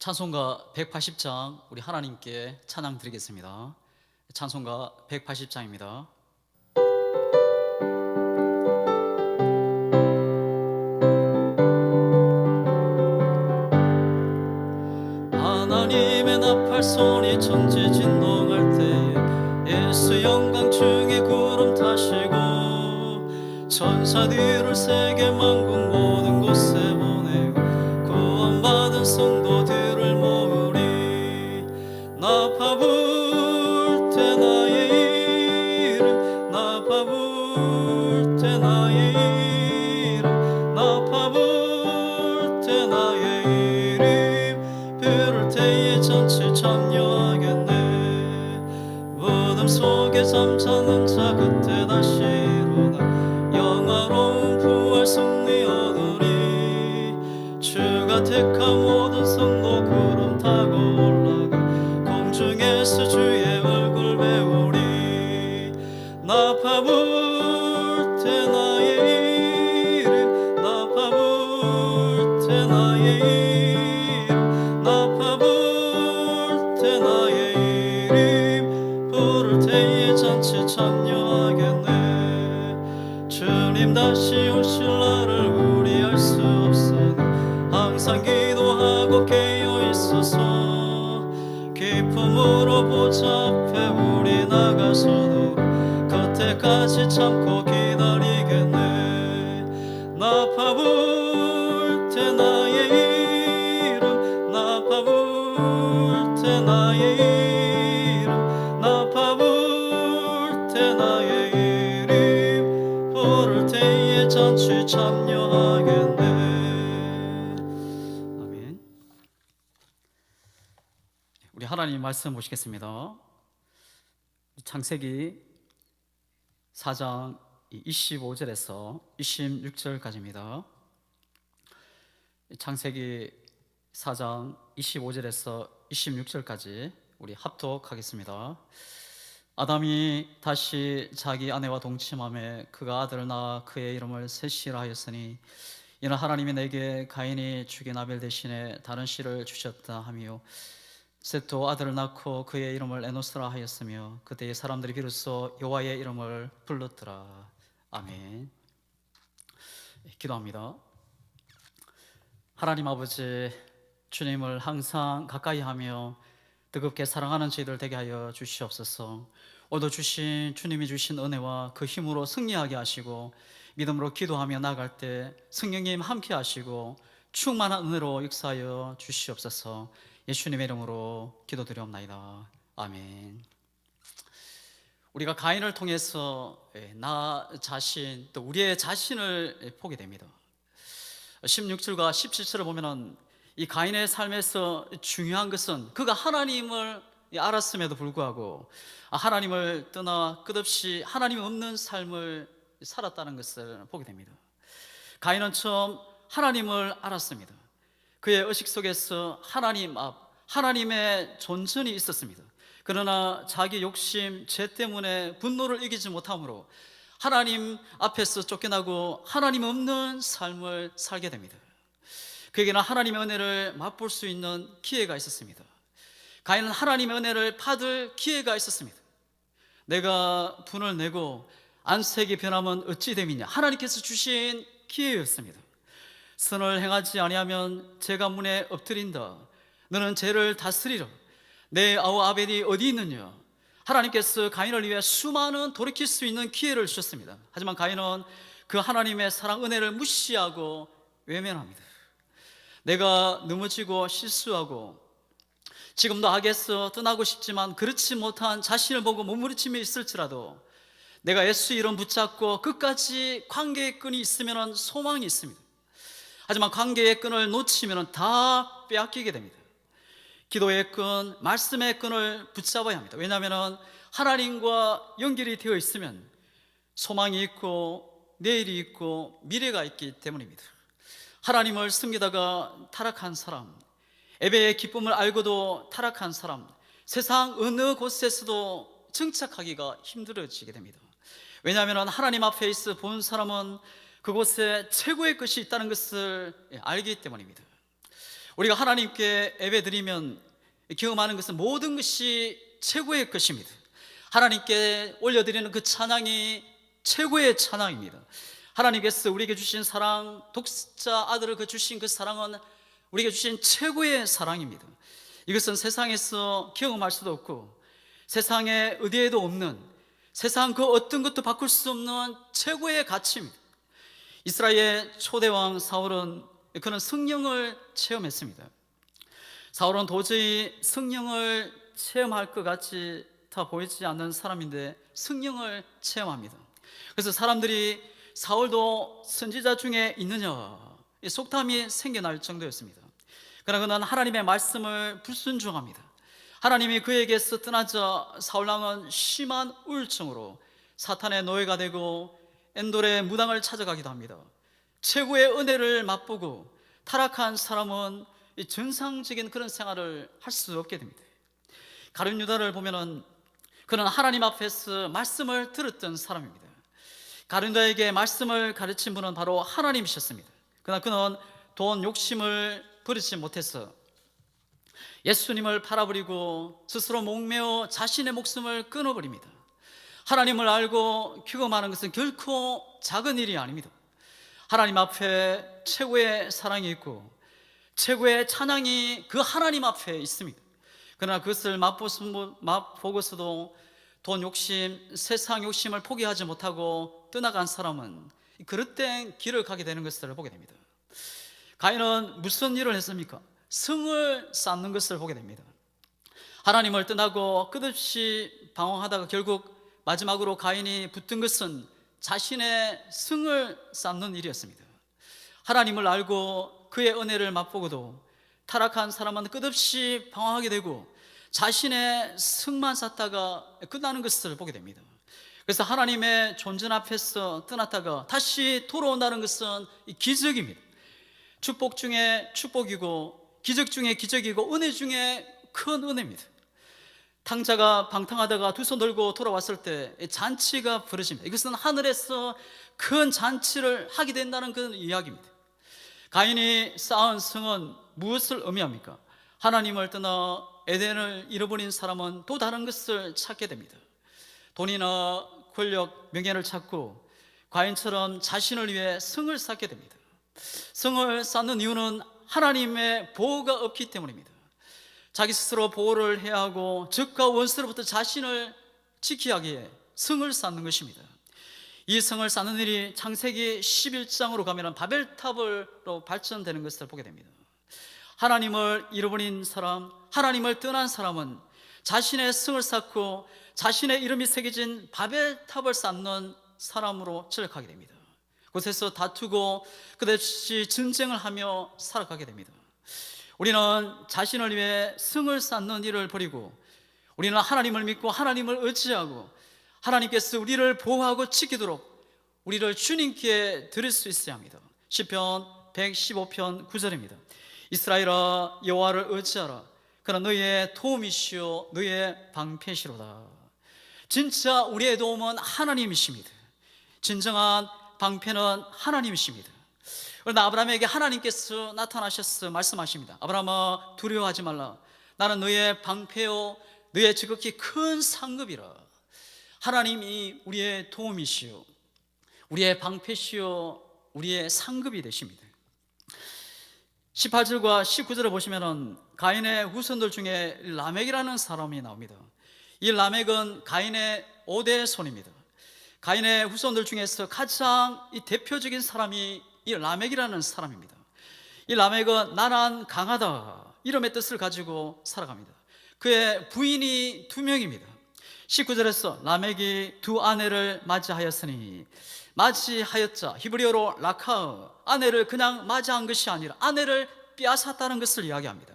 찬송가 180장 우리 하나님께 찬양 드리겠습니다. 찬송가 180장입니다. 하나님의 나팔 소리 천지진동할 때에 예수 영광 중에 구름 타시고 천사들을 세계 만국 모든 곳에 보내고 구원받은 성도들을 모으리. 나파 불 때 나의 이름, 나파 불 때 나의 이름, 나파 불 때 나의 이름 부를 때에 전체 참여하겠네. 어둠 속에 잠자는 자 그때 다시 일어나 영화로운 부활 승리 얻으리. 주가 택한 모든 성도 구름 타고 올라가 공중에서 주의 얼굴 배우리. 나파 불 때 나의 이름, 나파 불 때 나의 이름, 나파 불 때 나의 이름 부를 때에 잔치 참여하겠네. 주님 다시 오실 날을 우리 알 수 없으니 항상 기도하고 깨어 있어서 기쁨으로 보좌 앞에 우리 나가서도 그때까지 참고 기다리겠네. 나파 불 때 나의 이름, 나파 불 때 나의 이름, 나파 불 때 나의 이름 부를 때에 잔치 참여하겠네. 아멘. 우리 하나님 말씀 보시겠습니다. 창세기 4장 25절에서 26절까지입니다. 창세기 4장 25절에서 26절까지 우리 합독하겠습니다. 아담이 다시 자기 아내와 동침하며 그가 아들을 낳아 그의 이름을 셋이라 하였으니 이는 하나님이 내게 가인이 죽인 아벨 대신에 다른 씨를 주셨다 하며 셋도 아들을 낳고 그의 이름을 에노스라 하였으며 그때의 사람들이 비로소 여호와의 이름을 불렀더라. 아멘. 기도합니다. 하나님 아버지, 주님을 항상 가까이 하며 뜨겁게 사랑하는 저희들 되게 하여 주시옵소서. 오늘 주신 주님이 주신 은혜와 그 힘으로 승리하게 하시고 믿음으로 기도하며 나갈 때 성령님 함께 하시고 충만한 은혜로 역사하여 주시옵소서. 예수님의 이름으로 기도드리옵나이다. 아멘. 우리가 가인을 통해서 나 자신 또 우리의 자신을 보게 됩니다. 16절과 17절을 보면은 이 가인의 삶에서 중요한 것은 그가 하나님을 알았음에도 불구하고 하나님을 떠나 끝없이 하나님이 없는 삶을 살았다는 것을 보게 됩니다. 가인은 처음 하나님을 알았습니다. 그의 의식 속에서 하나님 앞, 하나님의 존전이 있었습니다. 그러나 자기 욕심, 죄 때문에 분노를 이기지 못함으로 하나님 앞에서 쫓겨나고 하나님 없는 삶을 살게 됩니다. 그에게는 하나님의 은혜를 맛볼 수 있는 기회가 있었습니다. 가인은 하나님의 은혜를 받을 기회가 있었습니다. 내가 분을 내고 안색이 변하면 어찌 됨이냐, 하나님께서 주신 기회였습니다. 선을 행하지 아니하면 제가 문에 엎드린다. 너는 죄를 다스리라. 내 아우 아벨이 어디 있느냐. 하나님께서 가인을 위해 수많은 돌이킬 수 있는 기회를 주셨습니다. 하지만 가인은 그 하나님의 사랑 은혜를 무시하고 외면합니다. 내가 넘어지고 실수하고 지금도 악에서 떠나고 싶지만 그렇지 못한 자신을 보고 몸부림치며 있을지라도 내가 예수 이름 붙잡고 끝까지 관계의 끈이 있으면 소망이 있습니다. 하지만 관계의 끈을 놓치면 다 빼앗기게 됩니다. 기도의 끈, 말씀의 끈을 붙잡아야 합니다. 왜냐하면 하나님과 연결이 되어 있으면 소망이 있고 내일이 있고 미래가 있기 때문입니다. 하나님을 섬기다가 타락한 사람, 예배의 기쁨을 알고도 타락한 사람, 세상 어느 곳에서도 정착하기가 힘들어지게 됩니다. 왜냐하면 하나님 앞에 있어 본 사람은 그곳에 최고의 것이 있다는 것을 알기 때문입니다. 우리가 하나님께 예배드리면 경험하는 것은 모든 것이 최고의 것입니다. 하나님께 올려드리는 그 찬양이 최고의 찬양입니다. 하나님께서 우리에게 주신 사랑, 독자 아들을 주신 그 사랑은 우리에게 주신 최고의 사랑입니다. 이것은 세상에서 경험할 수도 없고 세상에 어디에도 없는, 세상 그 어떤 것도 바꿀 수 없는 최고의 가치입니다. 이스라엘의 초대왕 사울은 그는 성령을 체험했습니다. 사울은 도저히 성령을 체험할 것 같이 다 보이지 않는 사람인데 성령을 체험합니다. 그래서 사람들이 사울도 선지자 중에 있느냐 속담이 생겨날 정도였습니다. 그러나 그는 하나님의 말씀을 불순종합니다. 하나님이 그에게서 떠나자 사울왕은 심한 우울증으로 사탄의 노예가 되고 엔돌의 무당을 찾아가기도 합니다. 최고의 은혜를 맛보고 타락한 사람은 정상적인 그런 생활을 할 수 없게 됩니다. 가룟 유다를 보면은 그는 하나님 앞에서 말씀을 들었던 사람입니다. 가룟 유다에게 말씀을 가르친 분은 바로 하나님이셨습니다. 그러나 그는 돈 욕심을 버리지 못해서 예수님을 팔아버리고 스스로 목매어 자신의 목숨을 끊어버립니다. 하나님을 알고 경험하는 것은 결코 작은 일이 아닙니다. 하나님 앞에 최고의 사랑이 있고 최고의 찬양이 그 하나님 앞에 있습니다. 그러나 그것을 맛보고서도 돈 욕심, 세상 욕심을 포기하지 못하고 떠나간 사람은 그릇된 길을 가게 되는 것을 보게 됩니다. 가인은 무슨 일을 했습니까? 성을 쌓는 것을 보게 됩니다. 하나님을 떠나고 끝없이 방황하다가 결국 마지막으로 가인이 붙든 것은 자신의 성을 쌓는 일이었습니다. 하나님을 알고 그의 은혜를 맛보고도 타락한 사람은 끝없이 방황하게 되고 자신의 성만 쌓다가 끝나는 것을 보게 됩니다. 그래서 하나님의 존재 앞에서 떠났다가 다시 돌아온다는 것은 기적입니다. 축복 중에 축복이고 기적 중에 기적이고 은혜 중에 큰 은혜입니다. 탕자가 방탕하다가 두 손 들고 돌아왔을 때 잔치가 벌어집니다. 이것은 하늘에서 큰 잔치를 하게 된다는 그런 이야기입니다. 가인이 쌓은 성은 무엇을 의미합니까? 하나님을 떠나 에덴을 잃어버린 사람은 또 다른 것을 찾게 됩니다. 돈이나 권력, 명예를 찾고 가인처럼 자신을 위해 성을 쌓게 됩니다. 성을 쌓는 이유는 하나님의 보호가 없기 때문입니다. 자기 스스로 보호를 해야 하고 적과 원수로부터 자신을 지켜야 하기에 성을 쌓는 것입니다. 이 성을 쌓는 일이 창세기 11장으로 가면 바벨탑으로 발전되는 것을 보게 됩니다. 하나님을 잃어버린 사람, 하나님을 떠난 사람은 자신의 성을 쌓고 자신의 이름이 새겨진 바벨탑을 쌓는 사람으로 전락하게 됩니다. 그곳에서 다투고 그것이 전쟁을 하며 살아가게 됩니다. 우리는 자신을 위해 성을 쌓는 일을 버리고 우리는 하나님을 믿고 하나님을 의지하고 하나님께서 우리를 보호하고 지키도록 우리를 주님께 드릴 수 있어야 합니다. 시편 115편 9절입니다. 이스라엘아 여호와를 의지하라. 그는 너희의 도움이시오 너희의 방패시로다. 진짜 우리의 도움은 하나님이십니다. 진정한 방패는 하나님이십니다. 그러나 아브라함에게 하나님께서 나타나셔서 말씀하십니다. 아브라함아 두려워하지 말라. 나는 너의 방패요 너의 지극히 큰 상급이라. 하나님이 우리의 도움이시요 우리의 방패시요 우리의 상급이 되십니다. 18절과 19절을 보시면 가인의 후손들 중에 라멕이라는 사람이 나옵니다. 이 라멕은 가인의 5대 손입니다. 가인의 후손들 중에서 가장 대표적인 사람이 이 라멕이라는 사람입니다. 이 라멕은 나는 강하다 이름의 뜻을 가지고 살아갑니다. 그의 부인이 2명입니다. 19절에서 라멕이 2 아내를 맞이하였으니 맞이하였자 히브리어로 라카흐 아내를 그냥 맞이한 것이 아니라 아내를 빼앗았다는 것을 이야기합니다.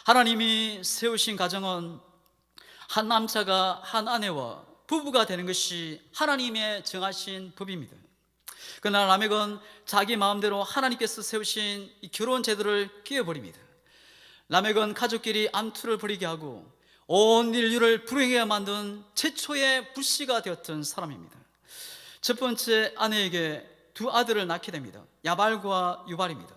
하나님이 세우신 가정은 한 남자가 한 아내와 부부가 되는 것이 하나님의 정하신 법입니다. 그러나 라멕은 자기 마음대로 하나님께서 세우신 이 결혼 제도를 깨어버립니다. 라멕은 가족끼리 암투를 벌이게 하고 온 인류를 불행하게 만든 최초의 불씨가 되었던 사람입니다. 첫 번째 아내에게 두 아들을 낳게 됩니다. 야발과 유발입니다.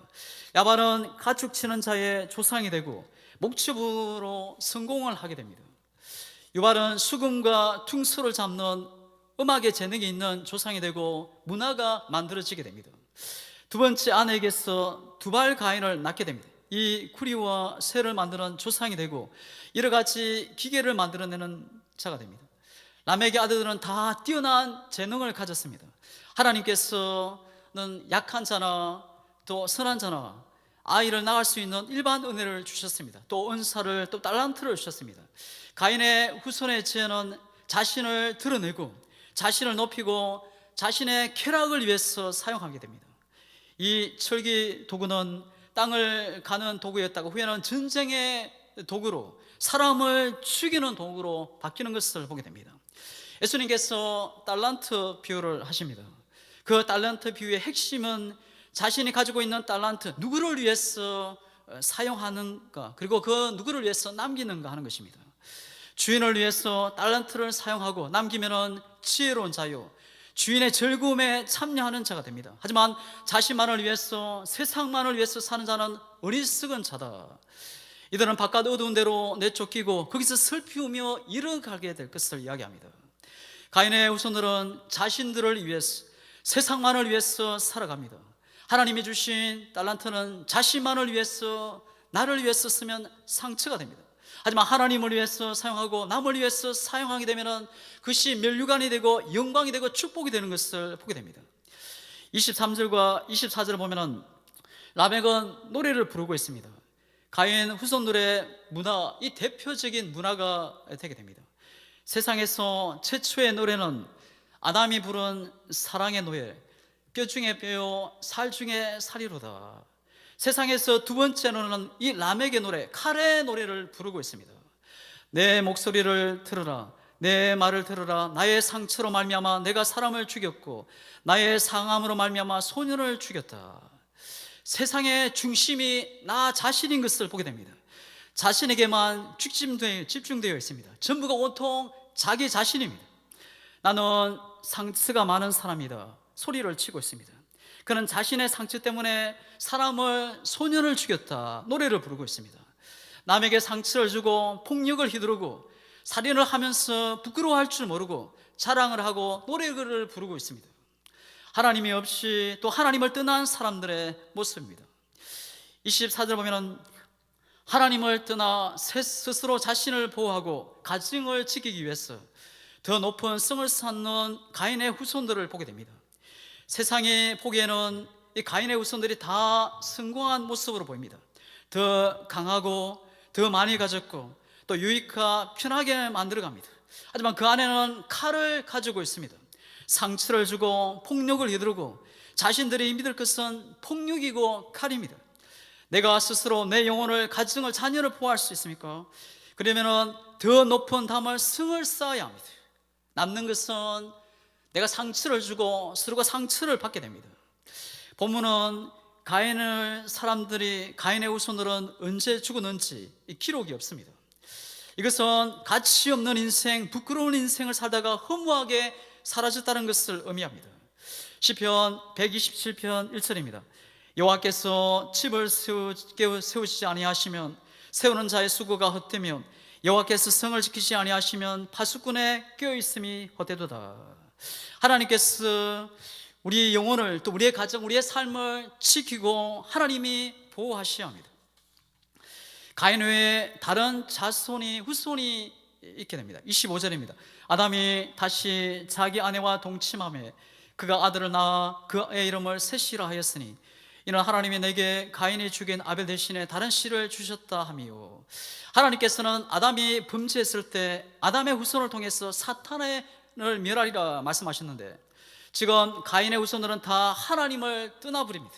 야발은 가축 치는 자의 조상이 되고 목축으로 성공을 하게 됩니다. 유발은 수금과 퉁소를 잡는 음악의 재능이 있는 조상이 되고 문화가 만들어지게 됩니다. 두 번째 아내에게서 두발 가인을 낳게 됩니다. 이 구리와 쇠를 만드는 조상이 되고 여러 가지 기계를 만들어내는 자가 됩니다. 람에게 아들들은 다 뛰어난 재능을 가졌습니다. 하나님께서는 약한 자나 또 선한 자나 아이를 낳을 수 있는 일반 은혜를 주셨습니다. 또 은사를, 또 달란트를 주셨습니다. 가인의 후손의 지혜는 자신을 드러내고 자신을 높이고 자신의 쾌락을 위해서 사용하게 됩니다. 이 철기 도구는 땅을 가는 도구였다가 후에는 전쟁의 도구로, 사람을 죽이는 도구로 바뀌는 것을 보게 됩니다. 예수님께서 달란트 비유를 하십니다. 그 달란트 비유의 핵심은 자신이 가지고 있는 달란트, 누구를 위해서 사용하는가, 그리고 그 누구를 위해서 남기는가 하는 것입니다. 주인을 위해서 달란트를 사용하고 남기면은 지혜로운 자요, 주인의 즐거움에 참여하는 자가 됩니다. 하지만 자신만을 위해서, 세상만을 위해서 사는 자는 어리석은 자다. 이들은 바깥 어두운 데로 내쫓기고 거기서 슬피우며 잃어가게 될 것을 이야기합니다. 가인의 후손들은 자신들을 위해서, 세상만을 위해서 살아갑니다. 하나님이 주신 달란트는 자신만을 위해서, 나를 위해서 쓰면 상처가 됩니다. 하지만 하나님을 위해서 사용하고 남을 위해서 사용하게 되면 그것이 멸류관이 되고 영광이 되고 축복이 되는 것을 보게 됩니다. 23절과 24절을 보면 라멕은 노래를 부르고 있습니다. 가인 후손들의 문화, 이 대표적인 문화가 되게 됩니다. 세상에서 최초의 노래는 아담이 부른 사랑의 노래, 뼈 중에 뼈요 살 중에 살이로다. 세상에서 두 번째 노래는 이 라멕의 노래, 칼의 노래를 부르고 있습니다. 내 목소리를 들으라, 내 말을 들으라. 나의 상처로 말미암아 내가 사람을 죽였고 나의 상함으로 말미암아 소년을 죽였다. 세상의 중심이 나 자신인 것을 보게 됩니다. 자신에게만 집중되어 있습니다. 전부가 온통 자기 자신입니다. 나는 상처가 많은 사람이다 소리를 치고 있습니다. 그는 자신의 상처 때문에 사람을, 소년을 죽였다 노래를 부르고 있습니다. 남에게 상처를 주고 폭력을 휘두르고 살인을 하면서 부끄러워할 줄 모르고 자랑을 하고 노래를 부르고 있습니다. 하나님이 없이 또 하나님을 떠난 사람들의 모습입니다. 24절 보면 하나님을 떠나 스스로 자신을 보호하고 가정을 지키기 위해서 더 높은 성을 쌓는 가인의 후손들을 보게 됩니다. 세상이 보기에는 이 가인의 후손들이 다 성공한 모습으로 보입니다. 더 강하고 더 많이 가졌고 또 유익하 편하게 만들어갑니다. 하지만 그 안에는 칼을 가지고 있습니다. 상처를 주고 폭력을 휘두르고 자신들이 믿을 것은 폭력이고 칼입니다. 내가 스스로 내 영혼을, 가정을, 자녀를 보호할 수 있습니까? 그러면 더 높은 담을 성을 쌓아야 합니다. 남는 것은 내가 상처를 주고 서로가 상처를 받게 됩니다. 본문은 가인의 후손들은 언제 죽었는지 기록이 없습니다. 이것은 가치 없는 인생, 부끄러운 인생을 살다가 허무하게 사라졌다는 것을 의미합니다. 시편 127편 1절입니다. 여호와께서 집을 세우시지 아니하시면 세우는 자의 수고가 헛되며 여호와께서 성을 지키지 아니하시면 파수꾼의 껴있음이 헛되도다. 하나님께서 우리의 영혼을, 또 우리의 가정, 우리의 삶을 지키고 하나님이 보호하셔야 합니다. 가인 외에 다른 후손이 있게 됩니다. 25절입니다. 아담이 다시 자기 아내와 동침하며 그가 아들을 낳아 그의 이름을 셋이라 하였으니 이는 하나님이 내게 가인이 죽인 아벨 대신에 다른 씨를 주셨다 하미요. 하나님께서는 아담이 범죄했을 때 아담의 후손을 통해서 사탄을 멸하리라 말씀하셨는데 지금 가인의 후손들은 다 하나님을 떠나버립니다.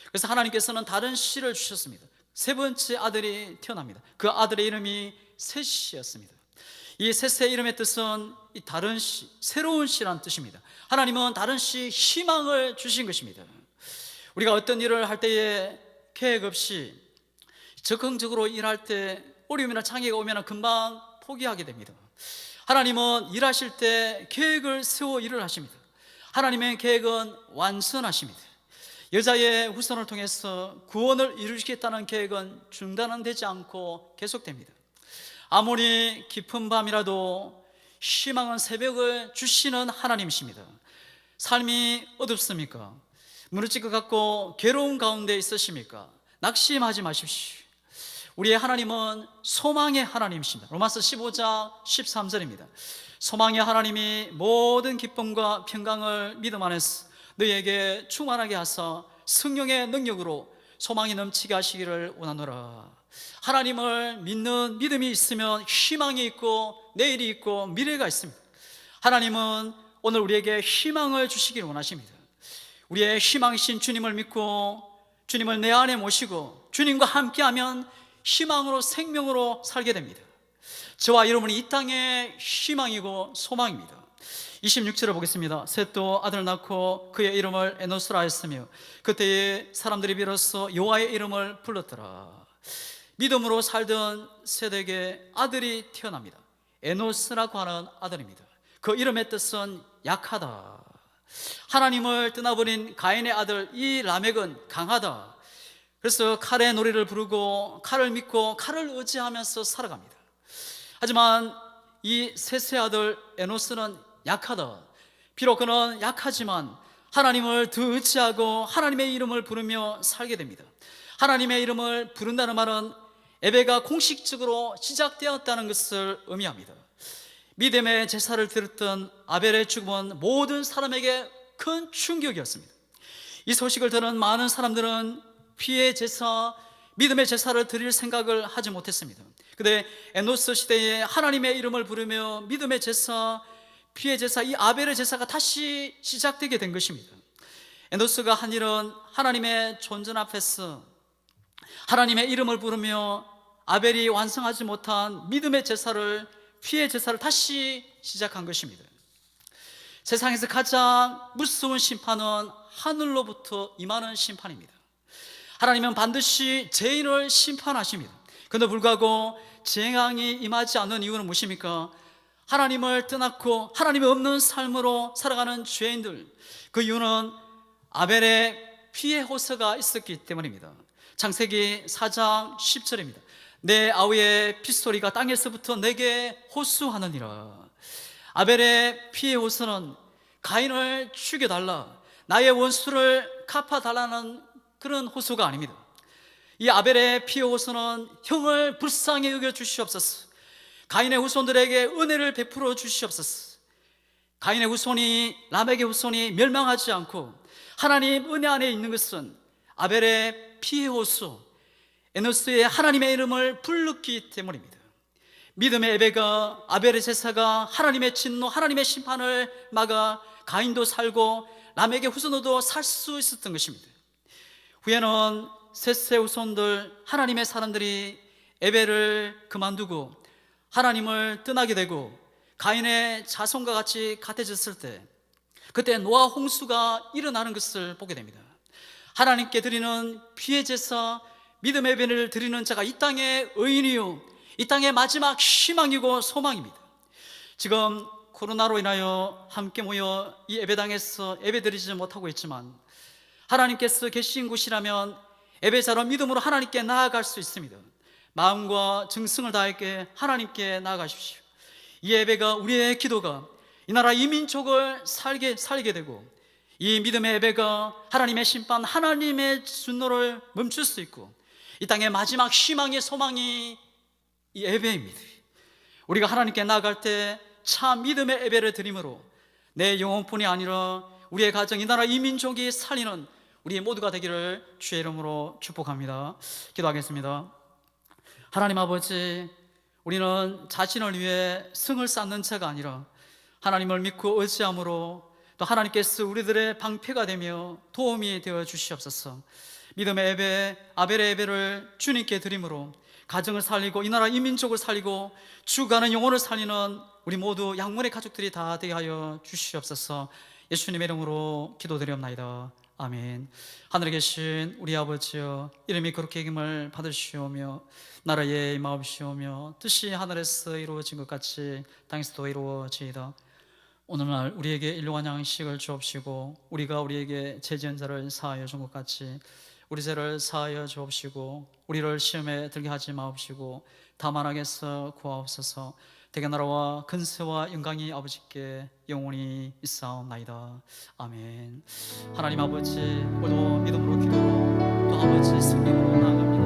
그래서 하나님께서는 다른 씨를 주셨습니다. 세 번째 아들이 태어납니다. 그 아들의 이름이 셋이었습니다. 이 셋의 이름의 뜻은 이 다른 씨, 새로운 씨란 뜻입니다. 하나님은 다른 씨, 희망을 주신 것입니다. 우리가 어떤 일을 할 때에 계획 없이 적극적으로 일할 때 어려움이나 장애가 오면 금방 포기하게 됩니다. 하나님은 일하실 때 계획을 세워 일을 하십니다. 하나님의 계획은 완전하십니다. 여자의 후손을 통해서 구원을 이루시겠다는 계획은 중단되지 않고 계속됩니다. 아무리 깊은 밤이라도 희망은 새벽을 주시는 하나님이십니다. 삶이 어둡습니까? 무너질 것 같고 괴로운 가운데 있으십니까? 낙심하지 마십시오. 우리의 하나님은 소망의 하나님이십니다. 로마서 15장 13절입니다. 소망의 하나님이 모든 기쁨과 평강을 믿음 안에서 너희에게 충만하게 하사 성령의 능력으로 소망이 넘치게 하시기를 원하노라. 하나님을 믿는 믿음이 있으면 희망이 있고 내일이 있고 미래가 있습니다. 하나님은 오늘 우리에게 희망을 주시기를 원하십니다. 우리의 희망이신 주님을 믿고 주님을 내 안에 모시고 주님과 함께하면 희망으로 생명으로 살게 됩니다. 저와 여러분이 이 땅의 희망이고 소망입니다. 26절을 보겠습니다. 셋도 아들을 낳고 그의 이름을 에노스라 했으며 그때에 사람들이 비로소 여호와의 이름을 불렀더라. 믿음으로 살던 셋에게 아들이 태어납니다. 에노스라고 하는 아들입니다. 그 이름의 뜻은 약하다. 하나님을 떠나버린 가인의 아들 이 라멕은 강하다. 그래서 칼의 노래를 부르고 칼을 믿고 칼을 의지하면서 살아갑니다. 하지만 이 셋의 아들 에노스는 약하다. 비록 그는 약하지만 하나님을 더 의지하고 하나님의 이름을 부르며 살게 됩니다. 하나님의 이름을 부른다는 말은 예배가 공식적으로 시작되었다는 것을 의미합니다. 믿음의 제사를 드렸던 아벨의 죽음은 모든 사람에게 큰 충격이었습니다. 이 소식을 들은 많은 사람들은 피의 제사, 믿음의 제사를 드릴 생각을 하지 못했습니다. 그런데 에노스 시대에 하나님의 이름을 부르며 믿음의 제사, 피의 제사, 이 아벨의 제사가 다시 시작되게 된 것입니다. 에노스가 한 일은 하나님의 존전 앞에서 하나님의 이름을 부르며 아벨이 완성하지 못한 믿음의 제사를, 피의 제사를 다시 시작한 것입니다. 세상에서 가장 무서운 심판은 하늘로부터 임하는 심판입니다. 하나님은 반드시 죄인을 심판하십니다. 그런데 불구하고 재앙이 임하지 않는 이유는 무엇입니까? 하나님을 떠났고 하나님이 없는 삶으로 살아가는 죄인들, 그 이유는 아벨의 피의 호소가 있었기 때문입니다. 창세기 4장 10절입니다. 내 아우의 핏소리가 땅에서부터 내게 호소하느니라. 아벨의 피의 호소는 가인을 죽여달라, 나의 원수를 갚아달라는 그런 호소가 아닙니다. 이 아벨의 피의 호소는 형을 불쌍히 여겨 주시옵소서, 가인의 후손들에게 은혜를 베풀어 주시옵소서, 가인의 후손이 라멕의 후손이 멸망하지 않고 하나님 은혜 안에 있는 것은 아벨의 피의 호소, 에노스의 하나님의 이름을 불렀기 때문입니다. 믿음의 예배가, 아벨의 제사가 하나님의 진노, 하나님의 심판을 막아 가인도 살고 라멕의 후손도 살 수 있었던 것입니다. 후에는 셋의 후손들, 하나님의 사람들이 예배를 그만두고 하나님을 떠나게 되고 가인의 자손과 같이 같아졌을 때, 그때 노아 홍수가 일어나는 것을 보게 됩니다. 하나님께 드리는 피의 제사, 믿음의 예배를 드리는 자가 이 땅의 의인이요, 이 땅의 마지막 희망이고 소망입니다. 지금 코로나로 인하여 함께 모여 이 예배당에서 예배드리지 못하고 있지만 하나님께서 계신 곳이라면 예배자로 믿음으로 하나님께 나아갈 수 있습니다. 마음과 정성을 다하게 하나님께 나아가십시오. 이 예배가, 우리의 기도가 이 나라 이 민족을 살게 되고, 이 믿음의 예배가 하나님의 심판, 하나님의 진노를 멈출 수 있고, 이 땅의 마지막 희망의 소망이 이 예배입니다. 우리가 하나님께 나아갈 때 참 믿음의 예배를 드림으로 내 영혼뿐이 아니라 우리의 가정, 이 나라 이 민족이 살리는 우리 모두가 되기를 주의 이름으로 축복합니다. 기도하겠습니다. 하나님 아버지, 우리는 자신을 위해 성을 쌓는 자가 아니라 하나님을 믿고 의지함으로 또 하나님께서 우리들의 방패가 되며 도움이 되어 주시옵소서. 믿음의 예배, 아벨의 예배를 주님께 드림으로 가정을 살리고 이 나라 이 민족을 살리고 죽어가는 영혼을 살리는 우리 모두 양문의 가족들이 다 되게 하여 주시옵소서. 예수님의 이름으로 기도드리옵나이다. 아멘. 하늘에 계신 우리 아버지여, 이름이 그렇게 여김을 받으시오며 나라의 임하옵시오며 뜻이 하늘에서 이루어진 것 같이 땅에서도 이루어지이다. 오늘날 우리에게 일용할 양식을 주옵시고 우리가 우리에게 죄지은 자를 사하여 준 것 같이 우리 죄를 사하여 주옵시고 우리를 시험에 들게 하지 마옵시고 다만 악에서 구하옵소서. 대개 나라와 근세와 영광이 아버지께 영원히 있사옵나이다. 아멘. 하나님 아버지, 오늘도 믿음으로 기도로 또 아버지 승리로 나아갑니다.